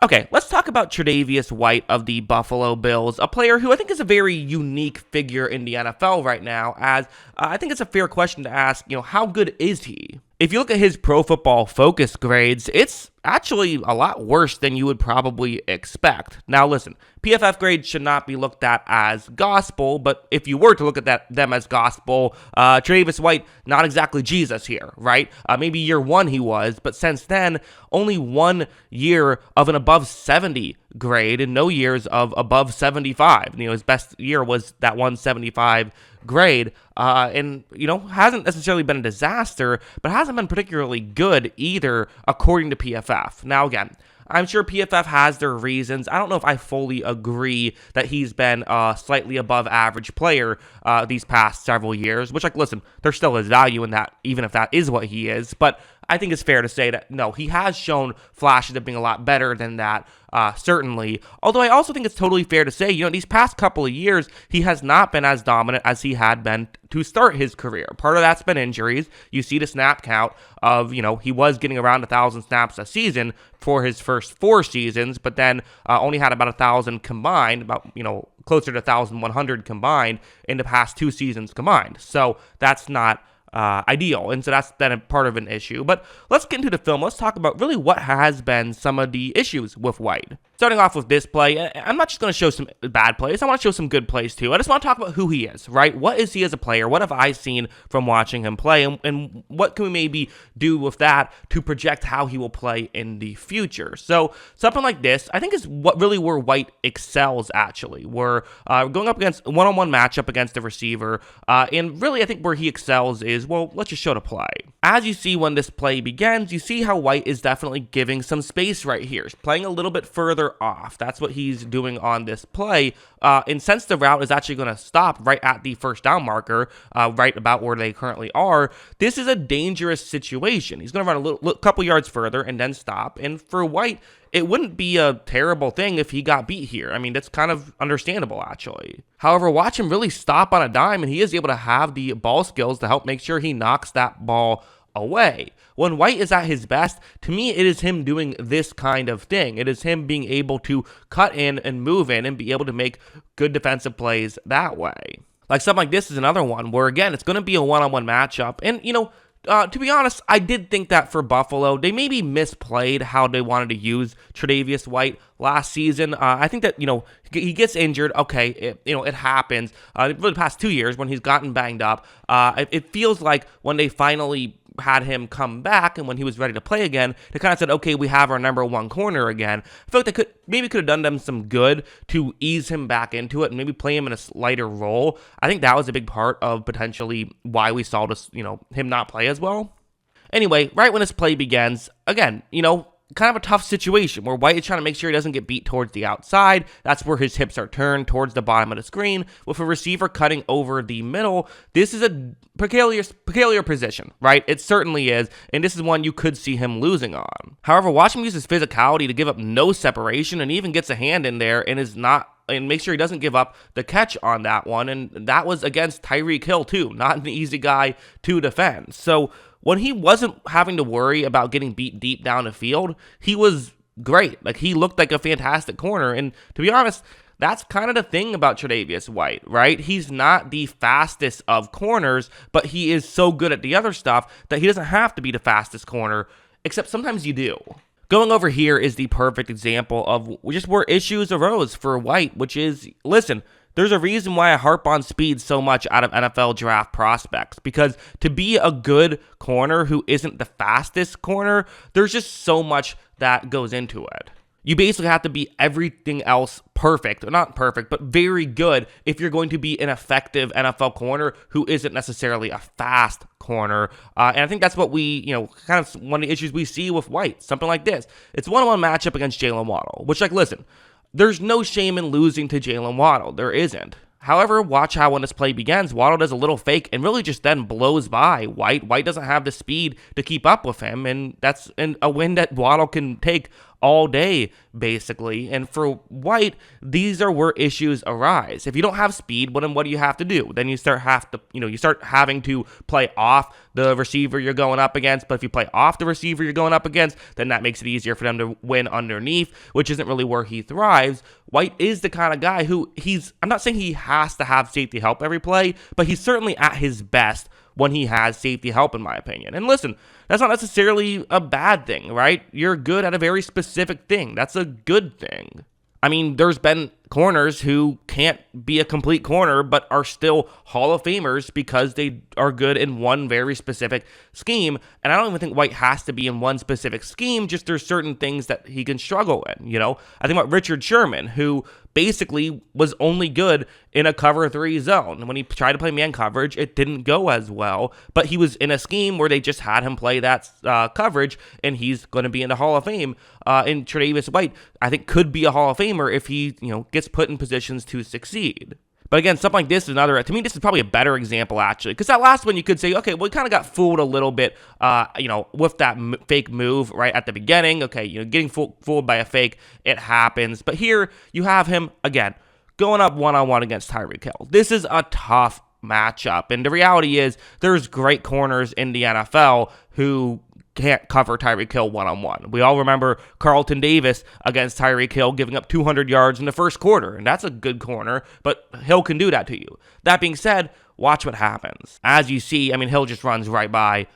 Okay, let's talk about Tre'Davious White of the Buffalo Bills, a player who I think is a very unique figure in the NFL right now, as I think it's a fair question to ask, how good is he? If you look at his Pro Football Focus grades, it's actually a lot worse than you would probably expect. Now listen, PFF grades should not be looked at as gospel, but if you were to look at them as gospel, Tre'Davious White, not exactly Jesus here, right? Maybe year one he was, but since then, only 1 year of an above 70 grade and no years of above 75. His best year was that 175 grade, and hasn't necessarily been a disaster, but hasn't been particularly good either, according to PFF. Now again, I'm sure PFF has their reasons. I don't know if I fully agree that he's been a slightly above average player these past several years, which, listen, there still is value in that, even if that is what he is, but I think it's fair to say that, no, he has shown flashes of being a lot better than that, certainly. Although I also think it's totally fair to say, these past couple of years, he has not been as dominant as he had been to start his career. Part of that's been injuries. You see the snap count of, he was getting around 1,000 snaps a season for his first 4 seasons, but then only had about 1,000 combined, about, closer to 1,100 combined in the past 2 seasons combined. So that's not ideal, and so that's then a part of an issue. But let's get into the film. Let's talk about really what has been some of the issues with White. Starting off with this play, I'm not just going to show some bad plays. I want to show some good plays too. I just want to talk about who he is, right? What is he as a player? What have I seen from watching him play? And what can we maybe do with that to project how he will play in the future? So something like this, I think, is where White excels, actually. We're going up against a one-on-one matchup against the receiver. And really, I think where he excels is, well, let's just show the play. As you see when this play begins, you see how White is definitely giving some space right here. He's playing a little bit further off. That's what he's doing on this play. And since the route is actually going to stop right at the first down marker, right about where they currently are, this is a dangerous situation. He's going to run a couple yards further and then stop. And for White, it wouldn't be a terrible thing if he got beat here. I mean, that's kind of understandable, actually. However, watch him really stop on a dime, and he is able to have the ball skills to help make sure he knocks that ball away. When White is at his best, to me, it is him doing this kind of thing. It is him being able to cut in and move in and be able to make good defensive plays that way. Like something like this is another one where, again, it's going to be a one-on-one matchup. And, to be honest, I did think that for Buffalo, they maybe misplayed how they wanted to use Tre'Davious White last season. I think that, he gets injured. Okay, it happens. For the past 2 years when he's gotten banged up, it feels like when they finally had him come back and when he was ready to play again, they kind of said, okay, we have our number one corner again. I feel like they could have done them some good to ease him back into it and maybe play him in a lighter role. I think that was a big part of potentially why we saw this, him not play as well. Anyway, right when this play begins, again, kind of a tough situation where White is trying to make sure he doesn't get beat towards the outside. That's where his hips are turned towards the bottom of the screen. With a receiver cutting over the middle, this is a peculiar position, right? It certainly is, and this is one you could see him losing on. However, watch him use his physicality to give up no separation and even gets a hand in there and make sure he doesn't give up the catch on that one. And that was against Tyreek Hill too, not an easy guy to defend. So when he wasn't having to worry about getting beat deep down the field, he was great. He looked like a fantastic corner. And to be honest, that's kind of the thing about Tre'Davious White, right? He's not the fastest of corners, but he is so good at the other stuff that he doesn't have to be the fastest corner, except sometimes you do. Going over here is the perfect example of just where issues arose for White, which is, listen, there's a reason why I harp on speed so much out of NFL draft prospects, because to be a good corner who isn't the fastest corner, there's just so much that goes into it. You basically have to be everything else perfect, or not perfect, but very good if you're going to be an effective NFL corner who isn't necessarily a fast corner. And I think that's what we, kind of one of the issues we see with White, something like this. It's a one-on-one matchup against Jalen Waddle, which, listen, there's no shame in losing to Jalen Waddle. There isn't. However, watch how when this play begins, Waddle does a little fake and really just then blows by White. White doesn't have the speed to keep up with him, and that's a win that Waddle can take all day, basically. And for White, these are where issues arise. If you don't have speed, well, then what do you have to do? Then you start having to play off the receiver you're going up against. But if you play off the receiver you're going up against, then that makes it easier for them to win underneath, which isn't really where he thrives. White is the kind of guy who I'm not saying he has to have safety help every play, but he's certainly at his best when he has safety help, in my opinion. And listen, that's not necessarily a bad thing, right? You're good at a very specific thing. That's a good thing. I mean, there's been corners who can't be a complete corner, but are still Hall of Famers because they are good in one very specific scheme. And I don't even think White has to be in one specific scheme, just there's certain things that he can struggle in, I think about Richard Sherman, who basically was only good in a cover 3 zone. When he tried to play man coverage, it didn't go as well, but he was in a scheme where they just had him play that coverage, and he's going to be in the Hall of Fame. And Tre'Davious White, I think, could be a Hall of Famer if he, gets put in positions to succeed. But again, something like this is to me, this is probably a better example, actually, because that last one you could say, okay, well, we kind of got fooled a little bit, with that fake move right at the beginning. Okay, getting fooled by a fake, it happens. But here you have him, again, going up one-on-one against Tyreek Hill. This is a tough matchup, and the reality is there's great corners in the NFL who can't cover Tyreek Hill one-on-one. We all remember Carlton Davis against Tyreek Hill giving up 200 yards in the first quarter, and that's a good corner, but Hill can do that to you. That being said, watch what happens. As you see, Hill just runs right by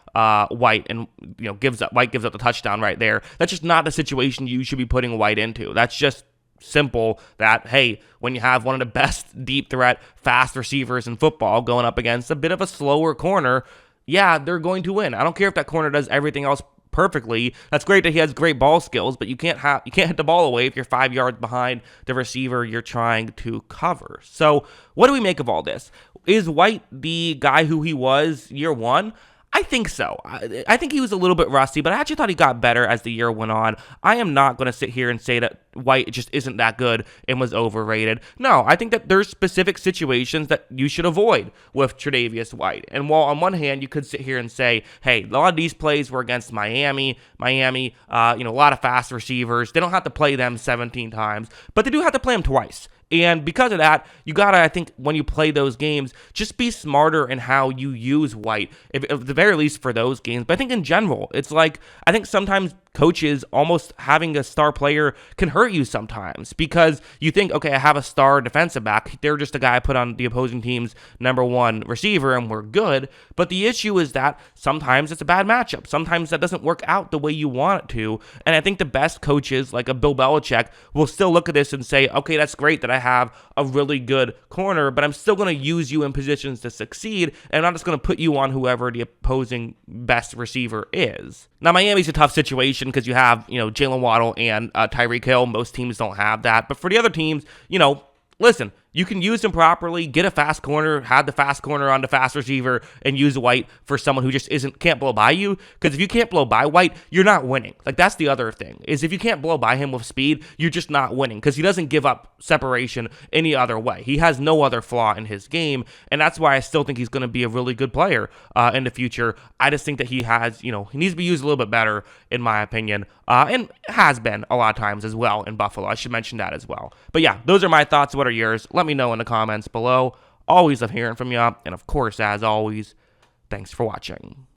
White and White gives up the touchdown right there. That's just not the situation you should be putting White into. That's just simple that, hey, when you have one of the best deep threat, fast receivers in football going up against a bit of a slower corner, yeah, they're going to win. I don't care if that corner does everything else perfectly. That's great that he has great ball skills, but you can't hit the ball away if you're 5 yards behind the receiver you're trying to cover. So what do we make of all this? Is White the guy who he was year one? I think so. I think he was a little bit rusty, but I actually thought he got better as the year went on. I am not going to sit here and say that White just isn't that good and was overrated. No, I think that there's specific situations that you should avoid with Tre'Davious White. And while on one hand, you could sit here and say, hey, a lot of these plays were against Miami, a lot of fast receivers. They don't have to play them 17 times, but they do have to play them twice. And because of that, you gotta, I think, when you play those games, just be smarter in how you use White, at the very least for those games. But I think in general, it's like, I think sometimes coaches almost having a star player can hurt you sometimes because you think, okay, I have a star defensive back. They're just a guy I put on the opposing team's number one receiver and we're good. But the issue is that sometimes it's a bad matchup. Sometimes that doesn't work out the way you want it to. And I think the best coaches, like a Bill Belichick, will still look at this and say, okay, that's great that I have a really good corner, but I'm still going to use you in positions to succeed. And I'm not just going to put you on whoever the opposing best receiver is. Now, Miami's a tough situation because you have, Jalen Waddle and Tyreek Hill. Most teams don't have that. But for the other teams, listen, you can use him properly, get a fast corner, have the fast corner on the fast receiver, and use White for someone who just can't blow by you. Because if you can't blow by White, you're not winning. Like, that's the other thing, is if you can't blow by him with speed, you're just not winning. Because he doesn't give up separation any other way. He has no other flaw in his game, and that's why I still think he's going to be a really good player in the future. I just think that he has, he needs to be used a little bit better, in my opinion, and has been a lot of times as well in Buffalo. I should mention that as well. But yeah, those are my thoughts. What are yours? Let me know in the comments below. Always love hearing from you. And of course, as always, thanks for watching.